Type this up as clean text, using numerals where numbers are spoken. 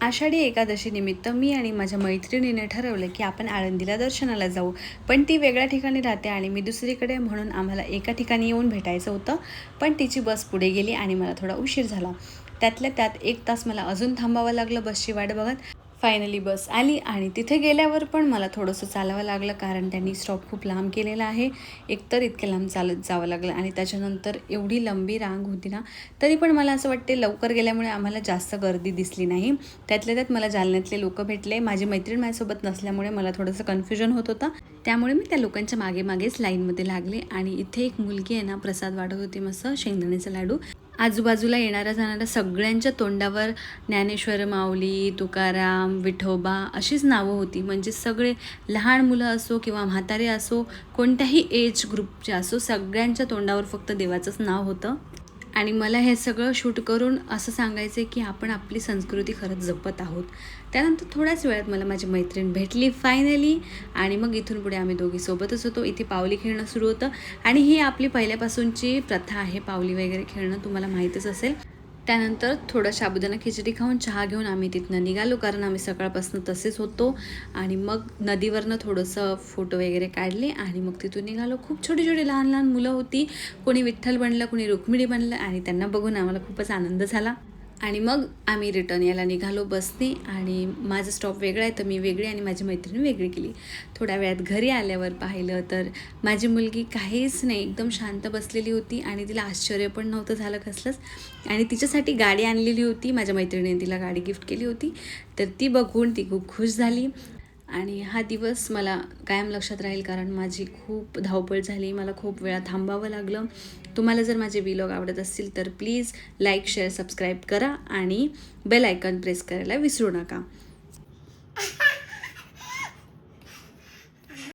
आषाढी एकादशी निमित्त मी आणि माझ्या मैत्रिणीने ठरवलं की आपण आळंदीला दर्शनाला जाऊ. पण ती वेगळ्या ठिकाणी राहते आणि मी दुसरीकडे, म्हणून आम्हाला एका ठिकाणी येऊन भेटायचं होतं. पण तिची बस पुढे गेली आणि मला थोडा उशीर झाला. त्यातल्या त्यात 1 तास मला अजून थांबावं लागलं बसची वाट बघत. फायनली बस आली आणि तिथे गेल्यावर पण मला थोडंसं चालावं लागलं, कारण त्यांनी स्टॉप खूप लांब केलेला आहे. एकतर इतके लांब चालत जावं लागलं आणि त्याच्यानंतर एवढी लंबी रांग होती ना, तरी पण मला असं वाटते लवकर गेल्यामुळे आम्हाला जास्त गर्दी दिसली नाही. त्यातल्या त्यात मला जालन्यातले लोक भेटले. माझी मैत्रीण माझ्यासोबत नसल्यामुळे मला थोडंसं कन्फ्युजन होत होतं. त्यामुळे मी त्या लोकांच्या मागे मागेच लाईनमध्ये लागले आणि इथे एक मुलगी आहे ना, प्रसाद वाटत होती मस्त शेंगदाण्याचा लाडू. आजूबाजूला येणाऱ्या जाणाऱ्या सगळ्यांच्या तोंडावर ज्ञानेश्वर माऊली, तुकाराम, विठोबा अशीच नावं होती. म्हणजे सगळे लहान मुलं असो किंवा म्हातारे असो, कोणत्याही एज ग्रुपचे असो, सगळ्यांच्या तोंडावर फक्त देवाचंच नाव होतं. आणि मला हे सगळं शूट करून असं सांगायचं आहे की आपण आपली संस्कृती खरंच जपत आहोत. त्यानंतर थोड्याच वेळात मला माझी मैत्रीण भेटली फायनली, आणि मग इथून पुढे आम्ही दोघी सोबतच होतो. इथे पावली खेळणं सुरू होतं आणि ही आपली पहिल्यापासूनची प्रथा आहे, पावली वगैरे खेळणं, तुम्हाला माहीतच असेल. त्यानंतर थोडं साबुदाणा खिचडी खाऊन चहा घेऊन आम्ही तिथनं निघालो, कारण आम्ही सकाळपासून तसेच होतो. आणि मग नदीवरनं थोडंसं फोटो वगैरे काढले आणि मग तिथून निघालो. खूप छोटी छोटी लहान लहान मुलं होती. कोणी विठ्ठल बनलं, कोणी रुक्मिणी बनलं आणि त्यांना बघून आम्हाला खूपच आनंद झाला. आणि मग आम्ही रिटर्न यायला निघालो बसने. आणि माझं स्टॉप वेगळा आहे तर मी वेगळी आणि माझी मैत्रीण वेगळी केली. थोड्या वेळात घरी आल्यावर पाहिलं तर माझी मुलगी काहीच नाही, एकदम शांत बसलेली होती आणि तिला आश्चर्य पण नव्हतं झालं कसलंच. आणि तिच्यासाठी गाडी आणलेली होती, माझ्या मैत्रिणीने तिला गाडी गिफ्ट केली होती. तर ती बघून ती खूप खुश झाली. आणि हा दिवस मला कायम लक्षात राहील, कारण माझी खूप धावपळ झाली, मला खूप वेळा थांबावं लागलं. तुम्हाला जर माझे व्लॉग आवडत असतील तर प्लीज लाईक, शेअर, सबस्क्राईब करा आणि बेल आयकॉन प्रेस करायला विसरू नका.